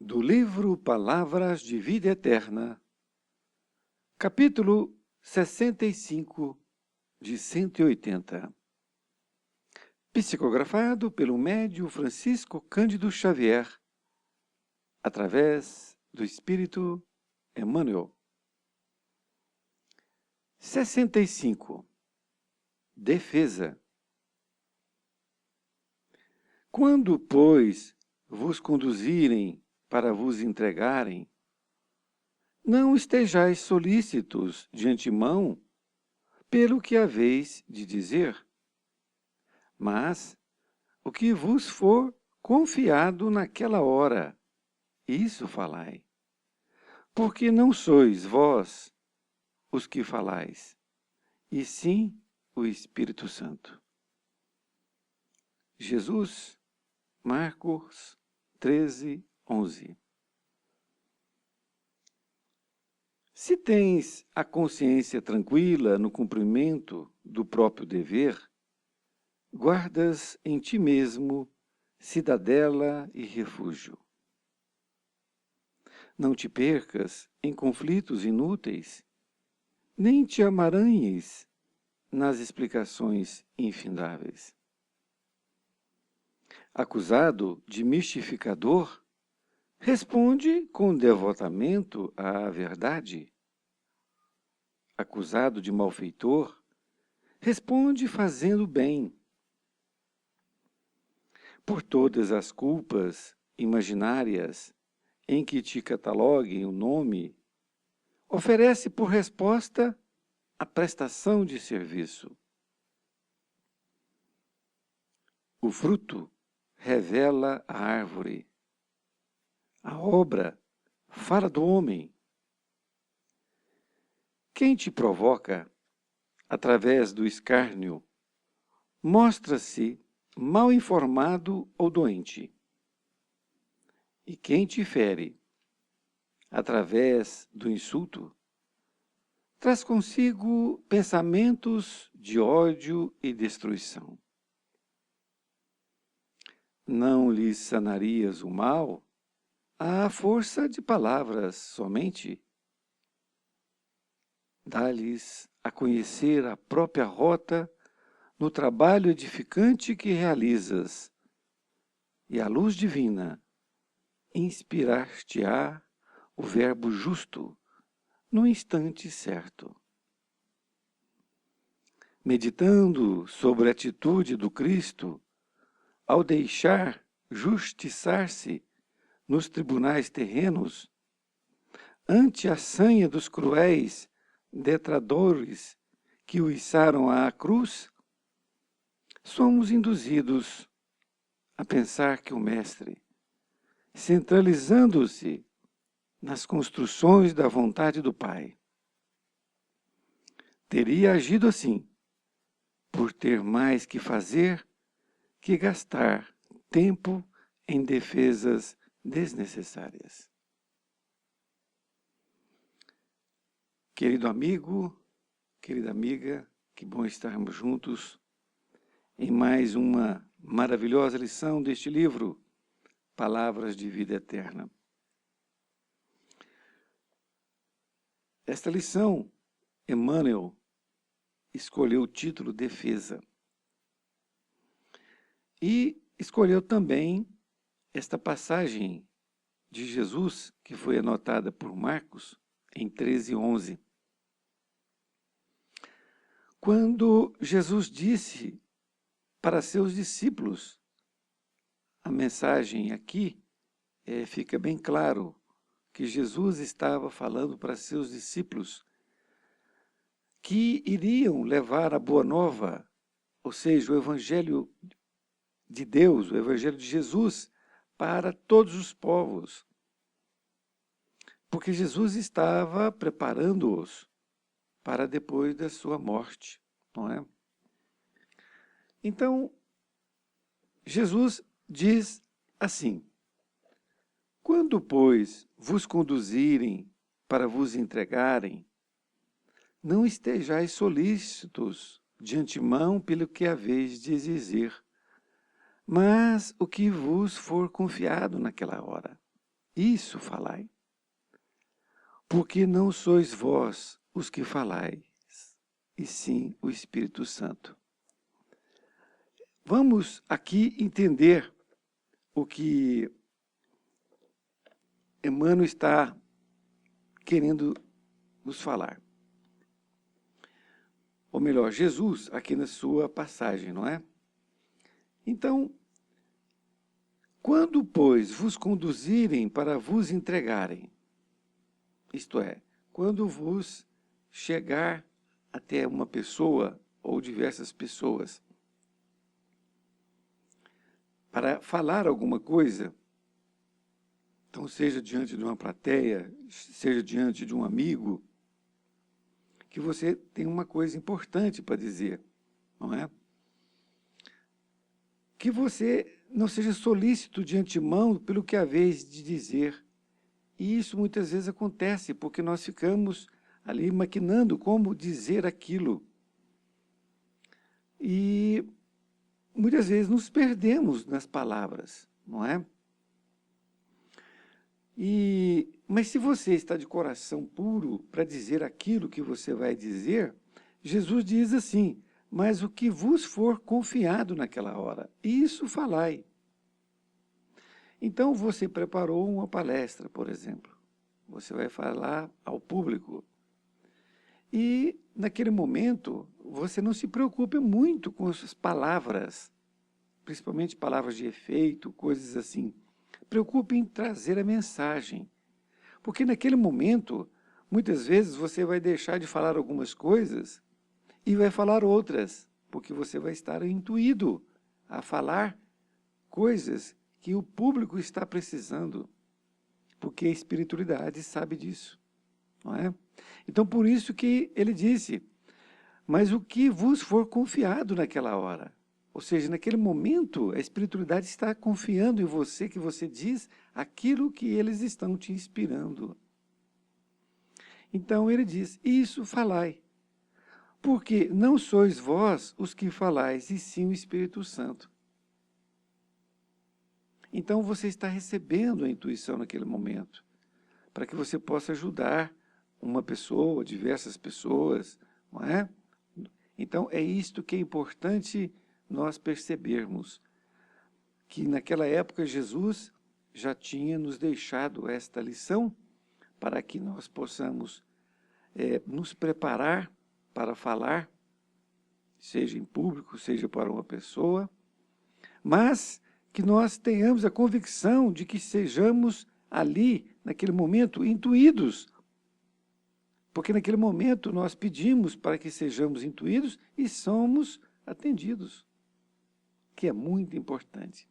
Do livro Palavras de Vida Eterna, capítulo 65 de 180, psicografado pelo médium Francisco Cândido Xavier, através do Espírito Emmanuel. 65. Defesa. Quando, pois, vos conduzirem para vos entregarem, não estejais solícitos de antemão pelo que haveis de dizer, mas o que vos for confiado naquela hora, isso falai, porque não sois vós os que falais, e sim o Espírito Santo. Jesus, Marcos 13, 11. Se tens a consciência tranquila no cumprimento do próprio dever, guardas em ti mesmo cidadela e refúgio. Não te percas em conflitos inúteis, nem te amaranhes nas explicações infindáveis. Acusado de mistificador, responde com devotamento à verdade. Acusado de malfeitor, responde fazendo bem. Por todas as culpas imaginárias em que te cataloguem o nome, oferece por resposta a prestação de serviço. O fruto revela a árvore. A obra fala do homem. Quem te provoca, através do escárnio, mostra-se mal informado ou doente. E quem te fere, através do insulto, traz consigo pensamentos de ódio e destruição. Não lhes sanarias o mal à força de palavras somente. Dá-lhes a conhecer a própria rota no trabalho edificante que realizas, e a luz divina inspirar-te-á o verbo justo no instante certo. Meditando sobre a atitude do Cristo, ao deixar justiçar-se nos tribunais terrenos, ante a sanha dos cruéis detratores que o içaram à cruz, somos induzidos a pensar que o Mestre, centralizando-se nas construções da vontade do Pai, teria agido assim, por ter mais que fazer que gastar tempo em defesas desnecessárias. Querido amigo, querida amiga, que bom estarmos juntos em mais uma maravilhosa lição deste livro, Palavras de Vida Eterna. Esta lição, Emmanuel escolheu o título Defesa. E escolheu também esta passagem de Jesus, que foi anotada por Marcos, em 13:11. Quando Jesus disse para seus discípulos, a mensagem aqui fica bem claro que Jesus estava falando para seus discípulos que iriam levar a boa nova, ou seja, o Evangelho de Deus, o Evangelho de Jesus, para todos os povos. Porque Jesus estava preparando-os para depois da sua morte, não é? Então, Jesus diz assim: quando, pois, vos conduzirem para vos entregarem, não estejais solícitos de antemão pelo que haveis de dizer, mas o que vos for confiado naquela hora. isso falai. Porque não sois vós os que falais, e sim o Espírito Santo. Vamos aqui entender o que Emmanuel está querendo nos falar. Ou melhor, Jesus, aqui na sua passagem, não é? Então, quando, pois, vos conduzirem para vos entregarem, isto é, quando vos chegar até uma pessoa ou diversas pessoas para falar alguma coisa, então seja diante de uma plateia, seja diante de um amigo, que você tem uma coisa importante para dizer, não é? Que você não seja solícito de antemão pelo que haveis de dizer. E isso muitas vezes acontece, porque nós ficamos ali maquinando como dizer aquilo. E muitas vezes nos perdemos nas palavras, não é? Mas se você está de coração puro para dizer aquilo que você vai dizer, Jesus diz assim, mas o que vos for confiado naquela hora, isso falai. Então você preparou uma palestra, por exemplo. Você vai falar ao público. E naquele momento, você não se preocupe muito com as palavras, principalmente palavras de efeito, coisas assim. Preocupe em trazer a mensagem. Porque naquele momento, muitas vezes você vai deixar de falar algumas coisas e vai falar outras, porque você vai estar intuído a falar coisas que o público está precisando, porque a espiritualidade sabe disso, não é? Então, por isso que ele disse, mas o que vos for confiado naquela hora, ou seja, naquele momento, a espiritualidade está confiando em você, que você diz aquilo que eles estão te inspirando. Então ele diz, isso falai, porque não sois vós os que falais, e sim o Espírito Santo. Então você está recebendo a intuição naquele momento, para que você possa ajudar uma pessoa, diversas pessoas, não é? Então é isto que é importante nós percebermos, que naquela época Jesus já tinha nos deixado esta lição, para que nós possamos nos preparar para falar, seja em público, seja para uma pessoa, mas que nós tenhamos a convicção de que sejamos ali, naquele momento, intuídos. Porque naquele momento nós pedimos para que sejamos intuídos e somos atendidos, que é muito importante.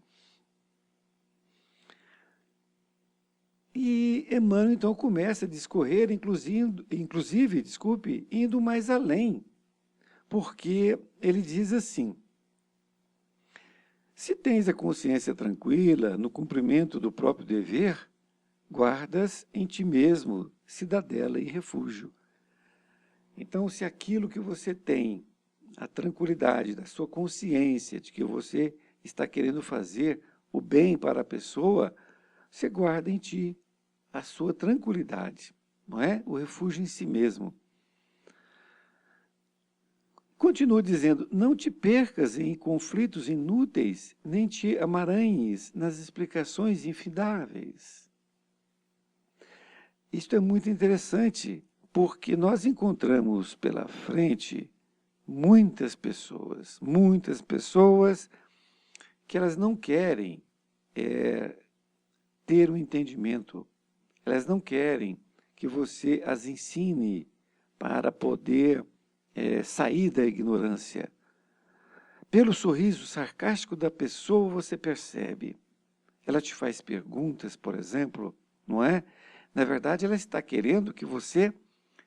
E Emmanuel então começa a discorrer, inclusive, indo mais além, porque ele diz assim, se tens a consciência tranquila no cumprimento do próprio dever, guardas em ti mesmo cidadela e refúgio. Então, se aquilo que você tem, a tranquilidade da sua consciência de que você está querendo fazer o bem para a pessoa, você guarda em ti a sua tranquilidade, não é? O refúgio em si mesmo. Continua dizendo, não te percas em conflitos inúteis, nem te amaranhes nas explicações infindáveis. Isto é muito interessante, porque nós encontramos pela frente muitas pessoas que elas não querem ter um entendimento, elas não querem que você as ensine para poder sair da ignorância. Pelo sorriso sarcástico da pessoa você percebe. Ela te faz perguntas, por exemplo, não é? Na verdade, ela está querendo que você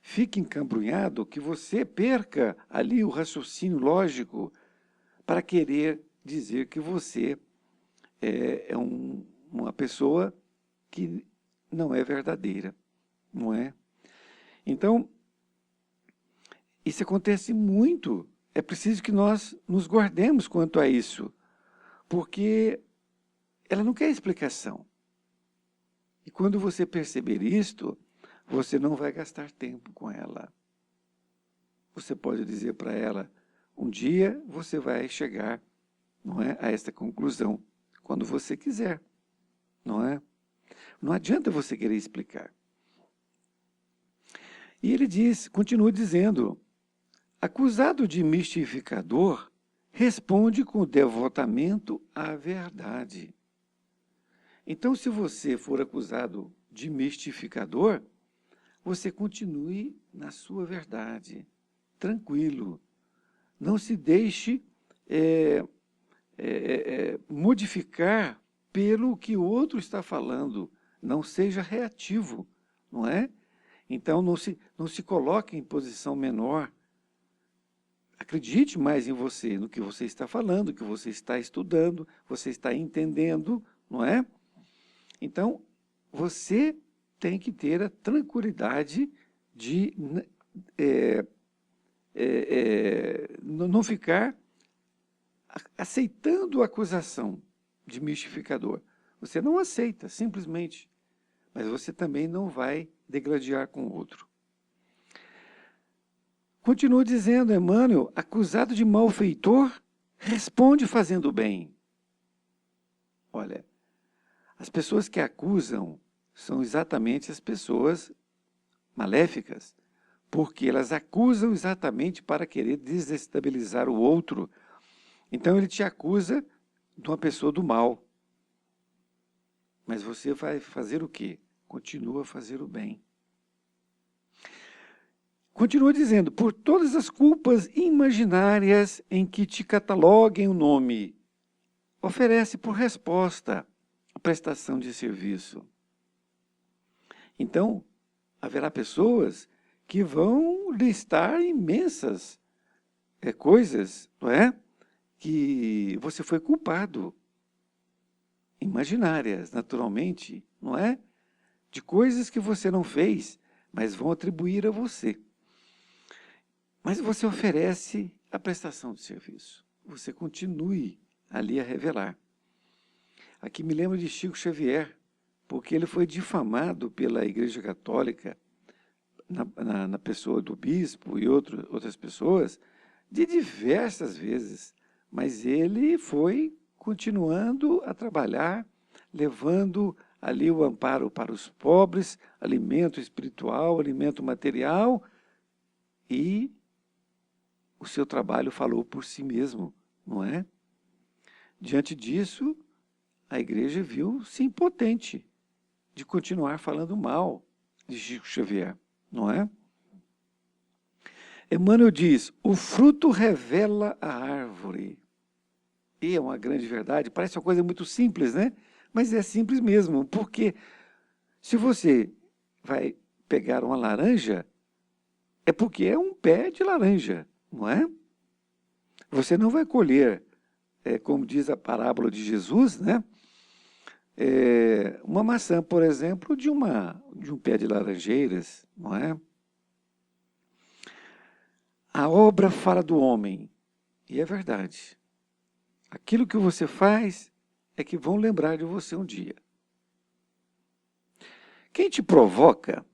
fique encambrunhado, que você perca ali o raciocínio lógico para querer dizer que você é uma pessoa que não é verdadeira, não é? Então, isso acontece muito. É preciso que nós nos guardemos quanto a isso, porque ela não quer explicação. E quando você perceber isto, você não vai gastar tempo com ela. Você pode dizer para ela, um dia você vai chegar, não é, a esta conclusão, quando você quiser, não é? Não adianta você querer explicar. E ele diz, continua dizendo, acusado de mistificador, responde com devotamento à verdade. Então, se você for acusado de mistificador, você continue na sua verdade, tranquilo. Não se deixe modificar pelo que o outro está falando. Não seja reativo, não é? Então, não se coloque em posição menor. Acredite mais em você, no que você está falando, no que você está estudando, você está entendendo, não é? Então, você tem que ter a tranquilidade de não ficar aceitando a acusação de mistificador. Você não aceita, simplesmente. Mas você também não vai degladiar com o outro. Continua dizendo, Emmanuel, acusado de malfeitor, responde fazendo bem. Olha, as pessoas que acusam são exatamente as pessoas maléficas, porque elas acusam exatamente para querer desestabilizar o outro. Então ele te acusa de uma pessoa do mal. Mas você vai fazer o quê? Continua a fazer o bem. Continua dizendo, por todas as culpas imaginárias em que te cataloguem o nome, oferece por resposta a prestação de serviço. Então, haverá pessoas que vão listar imensas coisas, não é? Que você foi culpado. Imaginárias, naturalmente, não é? De coisas que você não fez, mas vão atribuir a você. Mas você oferece a prestação de serviço. Você continue ali a revelar. Aqui me lembro de Chico Xavier, porque ele foi difamado pela Igreja Católica, na pessoa do bispo e outras pessoas, de diversas vezes. Mas ele foi continuando a trabalhar, levando ali o amparo para os pobres, alimento espiritual, alimento material, e o seu trabalho falou por si mesmo, não é? Diante disso, a igreja viu-se impotente de continuar falando mal de Chico Xavier, não é? Emmanuel diz, o fruto revela a árvore. E é uma grande verdade, parece uma coisa muito simples, né? Mas é simples mesmo, porque se você vai pegar uma laranja, é porque é um pé de laranja, não é? Você não vai colher, como diz a parábola de Jesus, né? Uma maçã, por exemplo, de um pé de laranjeiras, não é? A obra fala do homem, e é verdade. Aquilo que você faz é que vão lembrar de você um dia. Quem te provoca?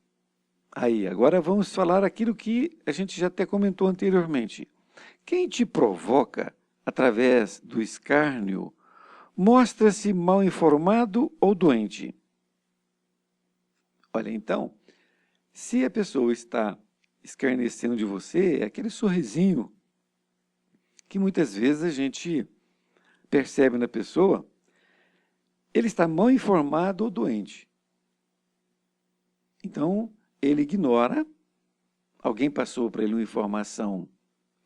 Aí, agora vamos falar aquilo que a gente já até comentou anteriormente. Quem te provoca através do escárnio mostra-se mal informado ou doente. Olha, então, se a pessoa está escarnecendo de você, é aquele sorrisinho que muitas vezes a gente percebe na pessoa, ele está mal informado ou doente. Então, ele ignora, alguém passou para ele uma informação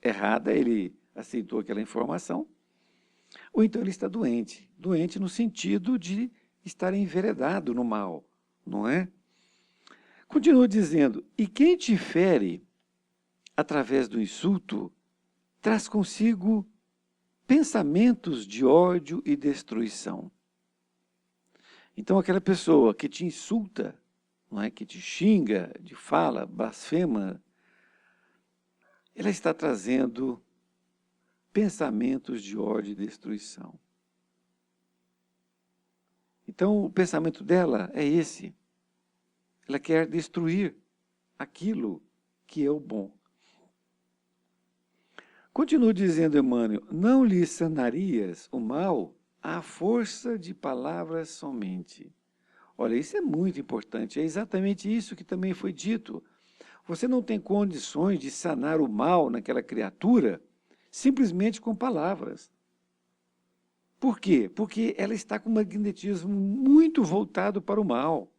errada, ele aceitou aquela informação, ou então ele está doente. Doente no sentido de estar enveredado no mal, não é? Continua dizendo, e quem te fere através do insulto, traz consigo pensamentos de ódio e destruição. Então, aquela pessoa que te insulta, não é, que te xinga, de fala, blasfema, ela está trazendo pensamentos de ódio e destruição. Então, o pensamento dela é esse. Ela quer destruir aquilo que é o bom. Continua dizendo Emmanuel, não lhe sanarias o mal à força de palavras somente. Olha, isso é muito importante, é exatamente isso que também foi dito. Você não tem condições de sanar o mal naquela criatura simplesmente com palavras. Por quê? Porque ela está com um magnetismo muito voltado para o mal.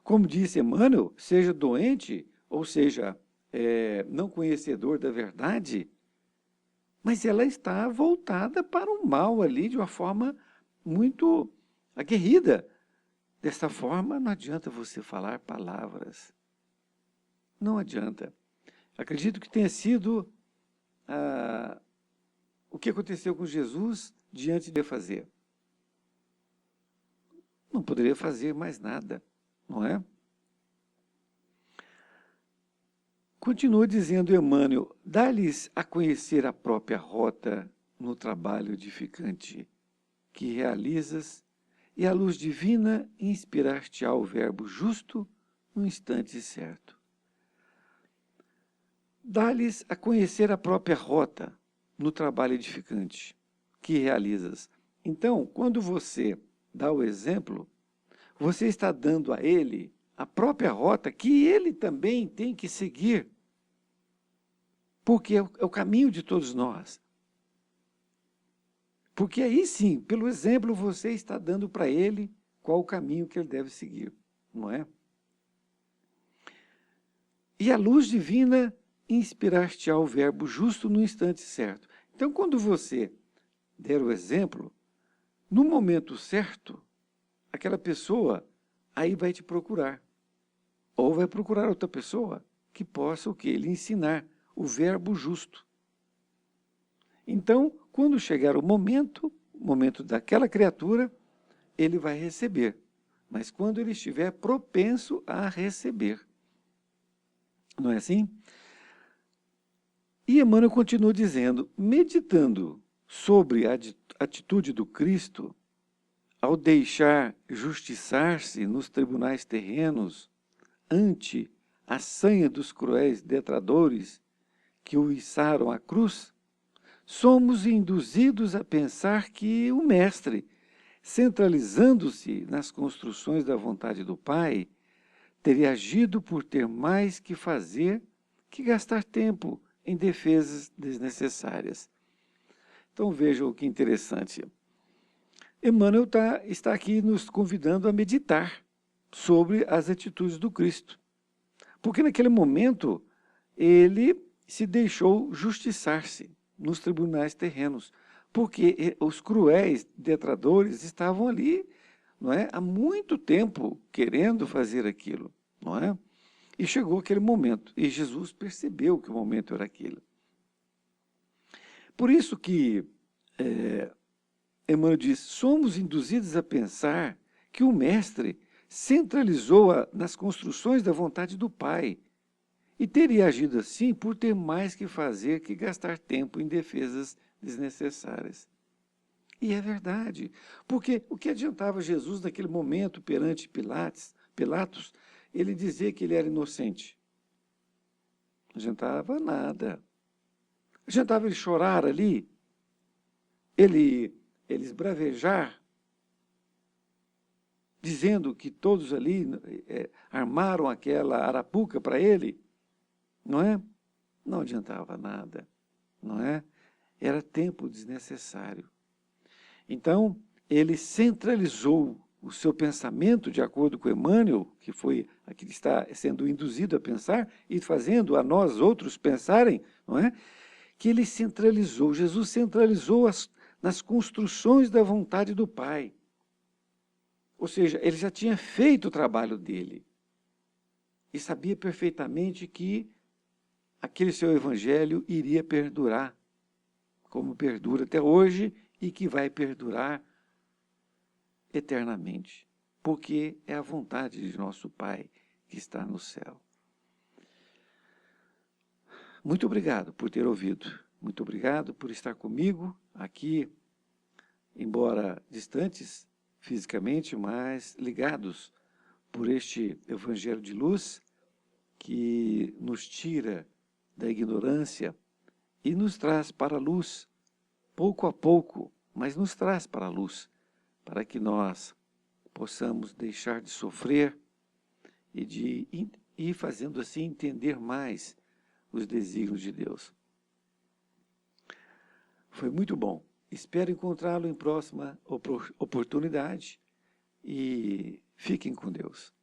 Como disse Emmanuel, seja doente, ou seja, não conhecedor da verdade, mas ela está voltada para o mal ali de uma forma muito aguerrida. Desta forma, não adianta você falar palavras. Não adianta. Acredito que tenha sido o que aconteceu com Jesus diante de fazer. Não poderia fazer mais nada, não é? Continua dizendo Emmanuel, dá-lhes a conhecer a própria rota no trabalho edificante que realizas e a luz divina inspirar-te-á o verbo justo no instante certo. Dá-lhes a conhecer a própria rota no trabalho edificante que realizas. Então, quando você dá o exemplo, você está dando a ele a própria rota que ele também tem que seguir, porque é o caminho de todos nós. Porque aí sim, pelo exemplo, você está dando para ele qual o caminho que ele deve seguir, não é? E a luz divina inspirar-te-á o verbo justo no instante certo. Então, quando você der o exemplo, no momento certo, aquela pessoa aí vai te procurar. Ou vai procurar outra pessoa que possa o quê? Lhe ensinar o verbo justo. Então, quando chegar o momento daquela criatura, ele vai receber. Mas quando ele estiver propenso a receber. Não é assim? E Emmanuel continua dizendo, meditando sobre a atitude do Cristo, ao deixar justiçar-se nos tribunais terrenos, ante a sanha dos cruéis detradores que o içaram à cruz, somos induzidos a pensar que o Mestre, centralizando-se nas construções da vontade do Pai, teria agido por ter mais que fazer que gastar tempo em defesas desnecessárias. Então vejam que interessante. Emmanuel está aqui nos convidando a meditar sobre as atitudes do Cristo. Porque naquele momento ele se deixou justiçar-se nos tribunais terrenos, porque os cruéis detradores estavam ali, não é, há muito tempo querendo fazer aquilo, não é? E chegou aquele momento, e Jesus percebeu que o momento era aquele. Por isso que Emmanuel diz, somos induzidos a pensar que o Mestre centralizou nas construções da vontade do Pai, e teria agido assim por ter mais que fazer que gastar tempo em defesas desnecessárias. E é verdade, porque o que adiantava Jesus naquele momento perante Pilatos, ele dizer que ele era inocente? Não adiantava nada. Adiantava ele chorar ali, ele esbravejar, dizendo que todos ali armaram aquela arapuca para ele, não é? Não adiantava nada, não é? Era tempo desnecessário. Então, ele centralizou o seu pensamento, de acordo com Emmanuel, que foi aqui que está sendo induzido a pensar, e fazendo a nós outros pensarem, não é? Que ele centralizou, Jesus centralizou nas construções da vontade do Pai. Ou seja, ele já tinha feito o trabalho dele. E sabia perfeitamente que aquele seu evangelho iria perdurar, como perdura até hoje e que vai perdurar eternamente, porque é a vontade de nosso Pai que está no céu. Muito obrigado por ter ouvido, muito obrigado por estar comigo aqui, embora distantes, fisicamente, mas ligados por este Evangelho de luz que nos tira da ignorância e nos traz para a luz, pouco a pouco, mas nos traz para a luz, para que nós possamos deixar de sofrer e de ir fazendo assim entender mais os desígnios de Deus. Foi muito bom. Espero encontrá-lo em próxima oportunidade e fiquem com Deus.